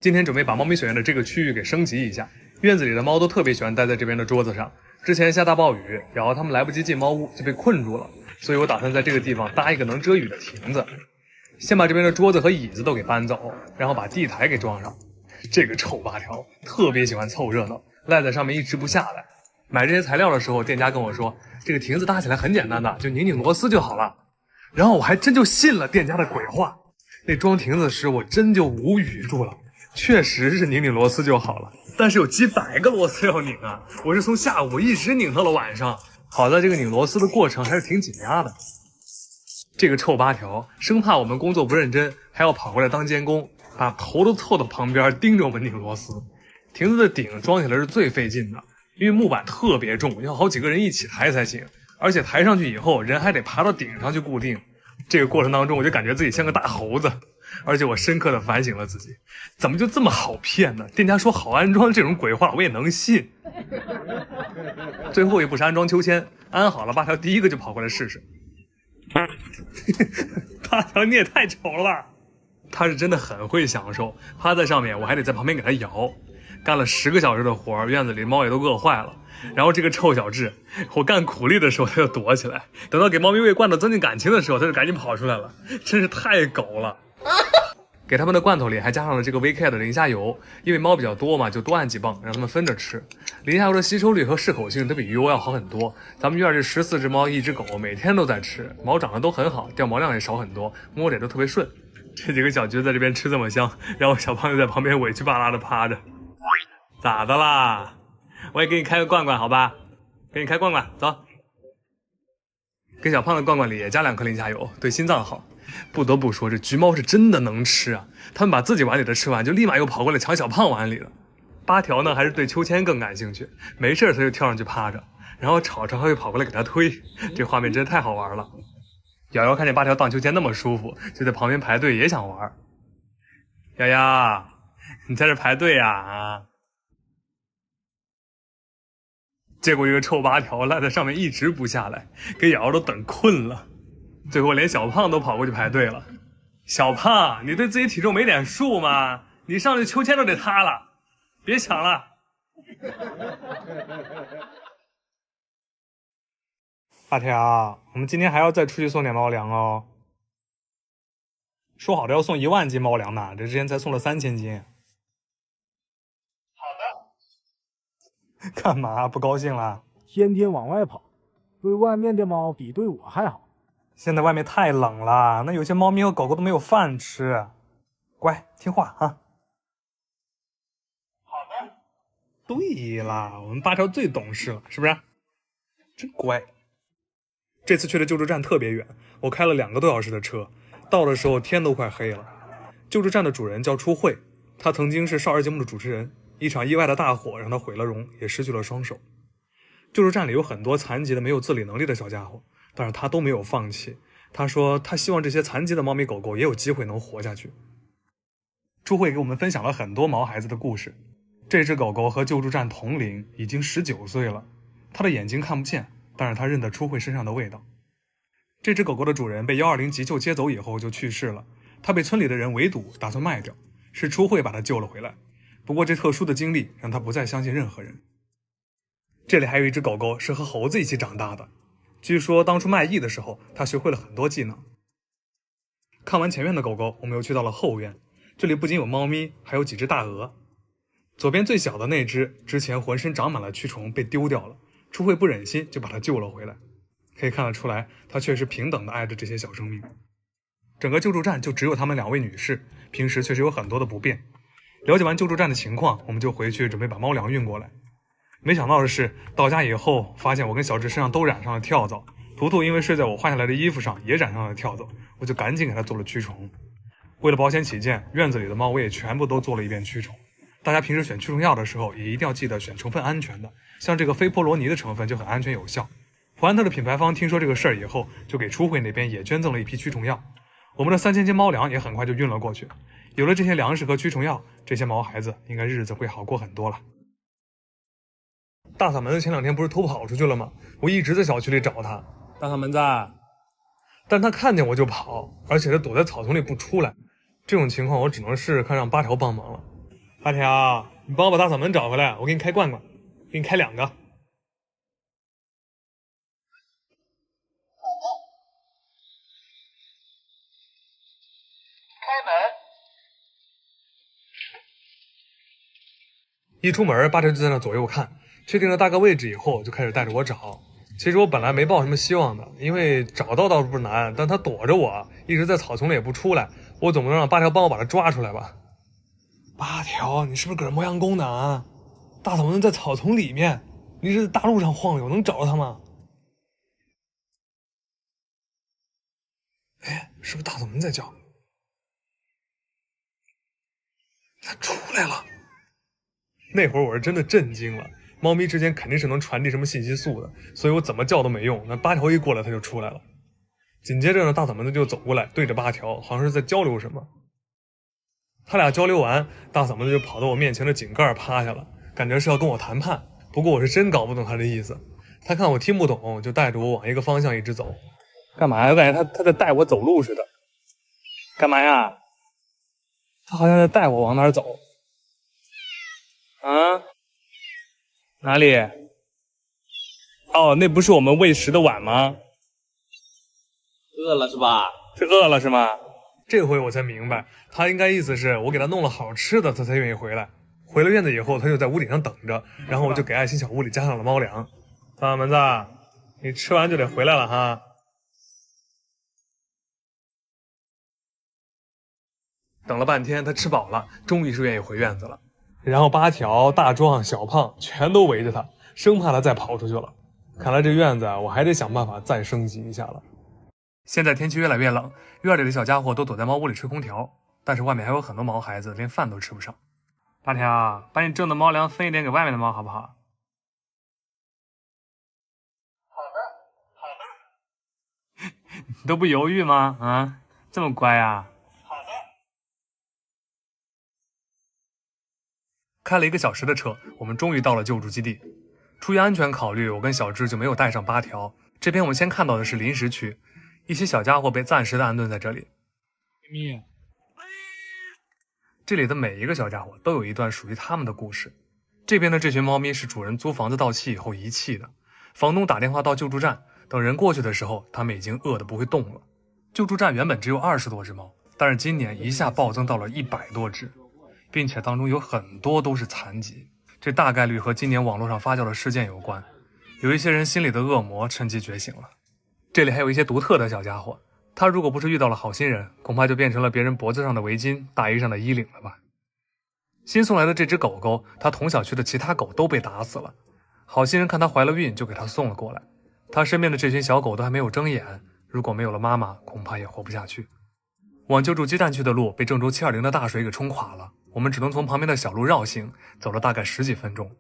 今天准备把猫咪犬院的这个区域给升级一下，院子里的猫都特别喜欢待在这边的桌子上。之前下大暴雨，然后它们来不及进猫屋就被困住了，所以我打算在这个地方搭一个能遮雨的亭子。先把这边的桌子和椅子都给搬走，然后把地台给装上。这个臭八条特别喜欢凑热闹，赖在上面一直不下来。买这些材料的时候，店家跟我说，这个亭子搭起来很简单的，就拧拧螺丝就好了。然后我还真就信了店家的鬼话。那装亭子时我真就无语住了，确实是拧拧螺丝就好了，但是有几百个螺丝要拧啊！我是从下午一直拧到了晚上，好在这个拧螺丝的过程还是挺紧压的。这个臭八条生怕我们工作不认真，还要跑过来当监工，把头都凑到旁边盯着我们拧螺丝。亭子的顶装起来是最费劲的，因为木板特别重，要好几个人一起抬才行，而且抬上去以后人还得爬到顶上去固定。这个过程当中我就感觉自己像个大猴子，而且我深刻的反省了自己，怎么就这么好骗呢？店家说好安装这种鬼话我也能信。最后一步是安装秋千，安好了八条第一个就跑过来试试。八条你也太丑了吧！他是真的很会享受，趴在上面我还得在旁边给他摇。干了10个小时的活，院子里猫也都饿坏了。然后这个臭小智，我干苦力的时候他就躲起来，等到给猫咪喂罐头增进感情的时候他就赶紧跑出来了，真是太狗了。给他们的罐头里还加上了这个 VK 的磷虾油，因为猫比较多嘛，就多按几磅让他们分着吃。磷虾油的吸收率和适口性都比鱼油要好很多。咱们院里14只猫1只狗每天都在吃，毛长得都很好，掉毛量也少很多，摸着也都特别顺。这几个小橘在这边吃这么香，然后小胖就在旁边委屈巴拉的趴着。咋的啦？我也给你开个罐罐好吧，给你开罐罐，走。给小胖的罐罐里也加2颗磷虾油，对心脏好。不得不说这橘猫是真的能吃啊，他们把自己碗里的吃完就立马又跑过来抢小胖碗里的。八条呢还是对秋千更感兴趣，没事他就跳上去趴着，然后吵吵还会跑过来给他推，这画面真的太好玩了。瑶瑶看见八条荡秋千那么舒服，就在旁边排队也想玩。瑶瑶你在这排队啊？结果这个臭八条赖在上面一直不下来，给瑶瑶都等困了。最后连小胖都跑过去排队了。小胖，你对自己体重没点数吗？你上去秋千都得塌了，别抢了。八条，我们今天还要再出去送点猫粮哦。说好的要送1万斤猫粮呢，这之前才送了3000斤。干嘛不高兴啦？天天往外跑，对外面的猫比对我还好。现在外面太冷了，那有些猫咪和狗狗都没有饭吃。乖，听话啊。好的。对啦，我们八条最懂事了，是不是？真乖。这次去的救助站特别远，我开了2个多小时的车，到的时候天都快黑了。救助站的主人叫初慧，他曾经是少儿节目的主持人，一场意外的大火让他毁了容，也失去了双手。救助站里有很多残疾的没有自理能力的小家伙，但是他都没有放弃。他说他希望这些残疾的猫咪狗狗也有机会能活下去。初慧给我们分享了很多毛孩子的故事。这只狗狗和救助站同龄，已经19岁了。它的眼睛看不见，但是它认得初慧身上的味道。这只狗狗的主人被120急救接走以后就去世了，它被村里的人围堵，打算卖掉，是初慧把它救了回来。不过这特殊的经历让它不再相信任何人。这里还有一只狗狗是和猴子一起长大的，据说当初卖艺的时候它学会了很多技能。看完前院的狗狗，我们又去到了后院，这里不仅有猫咪，还有几只大鹅。左边最小的那只之前浑身长满了蛆虫被丢掉了，初慧不忍心就把它救了回来。可以看得出来，它确实平等地爱着这些小生命。整个救助站就只有他们2位女士，平时确实有很多的不便。了解完救助站的情况，我们就回去准备把猫粮运过来。没想到的是，到家以后发现我跟小智身上都染上了跳蚤，图图因为睡在我换下来的衣服上也染上了跳蚤，我就赶紧给它做了驱虫。为了保险起见，院子里的猫我也全部都做了一遍驱虫。大家平时选驱虫药的时候也一定要记得选成分安全的，像这个非波罗尼的成分就很安全有效。普安特的品牌方听说这个事儿以后，就给初慧那边也捐赠了一批驱虫药。我们的3000斤猫粮也很快就运了过去。有了这些粮食和驱虫药，这些毛孩子应该日子会好过很多了。大嗓门子前2天不是偷跑出去了吗？我一直在小区里找他。大嗓门子，但他看见我就跑，而且他躲在草丛里不出来。这种情况我只能试试看让八条帮忙了。八条，你帮我把大嗓门找回来，我给你开罐罐，给你开2个。一出门，八条就在那左右看，确定了大概位置以后，就开始带着我找。其实我本来没抱什么希望的，因为找到倒是不难，但他躲着我，一直在草丛里也不出来，我总不能让八条帮我把他抓出来吧？八条，你是不是搁这磨洋工呢啊？大嗓门在草丛里面，你是在大路上晃悠，能找到他吗？哎，是不是大嗓门在叫？他出来了！那会儿我是真的震惊了，猫咪之间肯定是能传递什么信息素的，所以我怎么叫都没用。那八条一过来，它就出来了。紧接着呢，大嗓门子就走过来，对着八条，好像是在交流什么。他俩交流完，大嗓门子就跑到我面前的井盖趴下了，感觉是要跟我谈判。不过我是真搞不懂他的意思。他看我听不懂，就带着我往一个方向一直走。干嘛呀？我感觉他在带我走路似的。干嘛呀？他好像在带我往哪儿走。啊？哪里？哦，那不是我们喂食的碗吗？饿了是吧？是饿了是吗？这回我才明白，他应该意思是我给他弄了好吃的，他才愿意回来。回了院子以后，他就在屋顶上等着，然后我就给爱心小屋里加上了猫粮。大门子，你吃完就得回来了哈。等了半天，他吃饱了，终于是愿意回院子了。然后八条、大壮、小胖全都围着他，生怕他再跑出去了。看来这院子我还得想办法再升级一下了。现在天气越来越冷，院里的小家伙都躲在猫屋里吹空调，但是外面还有很多毛孩子连饭都吃不上。八条，把你挣的猫粮分一点给外面的猫好不好？好的。你都不犹豫吗？啊，这么乖啊？开了1个小时的车，我们终于到了救助基地。出于安全考虑，我跟小智就没有带上八条。这边我们先看到的是临时区，一些小家伙被暂时的安顿在这里。咪，这里的每一个小家伙都有一段属于他们的故事。这边的这群猫咪是主人租房子到期以后遗弃的，房东打电话到救助站，等人过去的时候，它们已经饿得不会动了。救助站原本只有20多只猫，但是今年一下暴增到了100多只。并且当中有很多都是残疾，这大概率和今年网络上发酵的事件有关。有一些人心里的恶魔趁机觉醒了。这里还有一些独特的小家伙，他如果不是遇到了好心人，恐怕就变成了别人脖子上的围巾、大衣上的衣领了吧。新送来的这只狗狗，它同小区的其他狗都被打死了。好心人看它怀了孕，就给它送了过来。它身边的这群小狗都还没有睁眼，如果没有了妈妈，恐怕也活不下去。往救助基站去的路被郑州720的大水给冲垮了，我们只能从旁边的小路绕行，走了大概10几分钟。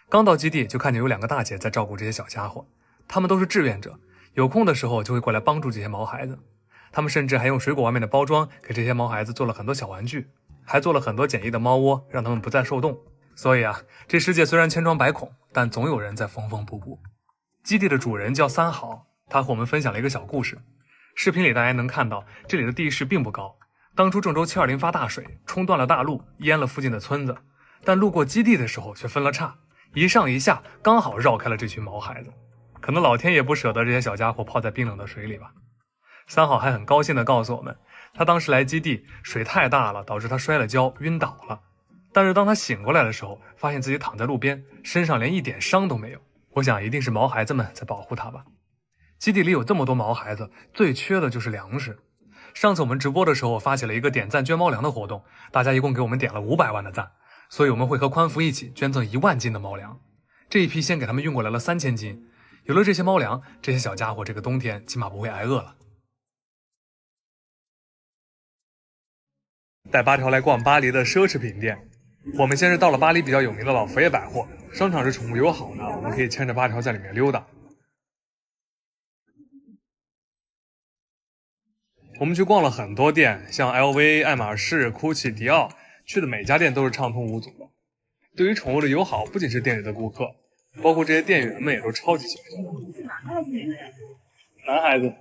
刚到基地就看见有2个大姐在照顾这些小家伙，她们都是志愿者，有空的时候就会过来帮助这些毛孩子。他们甚至还用水果外面的包装给这些毛孩子做了很多小玩具，还做了很多简易的猫窝，让他们不再受冻。所以啊，这世界虽然千疮百孔，但总有人在缝缝补补。基地的主人叫三好，他和我们分享了一个小故事。视频里大家能看到，这里的地势并不高。当初郑州720发大水，冲断了大路，淹了附近的村子，但路过基地的时候却分了叉，一上一下刚好绕开了这群毛孩子。可能老天也不舍得这些小家伙泡在冰冷的水里吧。三好还很高兴地告诉我们，他当时来基地，水太大了，导致他摔了跤，晕倒了。但是当他醒过来的时候，发现自己躺在路边，身上连一点伤都没有。我想一定是毛孩子们在保护他吧。基地里有这么多毛孩子，最缺的就是粮食。上次我们直播的时候发起了一个点赞捐猫粮的活动，大家一共给我们点了500万的赞，所以我们会和宽福一起捐赠1万斤的猫粮。这一批先给他们运过来了3000斤，有了这些猫粮，这些小家伙这个冬天起码不会挨饿了。带八条来逛巴黎的奢侈品店，我们先是到了巴黎比较有名的老佛爷百货，商场是宠物友好的，我们可以牵着八条在里面溜达。我们去逛了很多店，像 LV、爱马仕、GUCCI、迪奥，去的每家店都是畅通无阻的。对于宠物的友好，不仅是店里的顾客，包括这些店员们也都超级亲切。男孩子。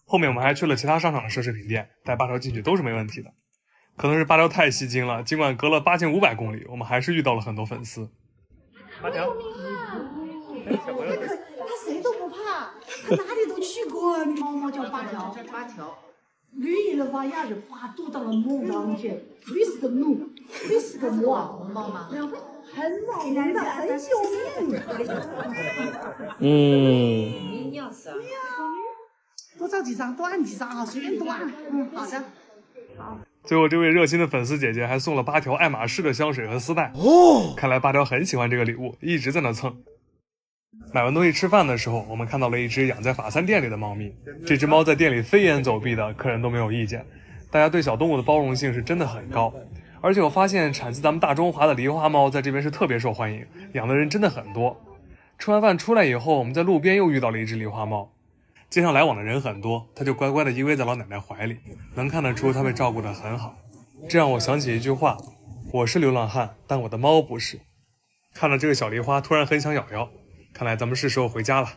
后面我们还去了其他商场的奢侈品店，带八条进去都是没问题的。可能是八条太吸睛了，尽管隔了8500公里，我们还是遇到了很多粉丝。八条，小朋友，他谁都不怕，他哪里都去过。你猫猫叫八条，八条。绿叶的话呀，就把堵到了母上去，绿是个母，绿是个母啊，猫嘛，很萌的，很有嗯，多找几张，多按几张啊，随便多按。好的。最后，这位热心的粉丝姐姐还送了8条爱马仕的香水和丝带。哦，看来8条很喜欢这个礼物，一直在那蹭。买完东西吃饭的时候，我们看到了一只养在法餐店里的猫咪。这只猫在店里飞檐走壁的，客人都没有意见。大家对小动物的包容性是真的很高。而且我发现产自咱们大中华的狸花猫在这边是特别受欢迎，养的人真的很多。吃完饭出来以后，我们在路边又遇到了一只狸花猫。街上来往的人很多，它就乖乖地依偎在老奶奶怀里，能看得出它被照顾得很好。这让我想起一句话：我是流浪汉，但我的猫不是。看了这个小狸花，突然很想咬咬。看来咱们是时候回家了。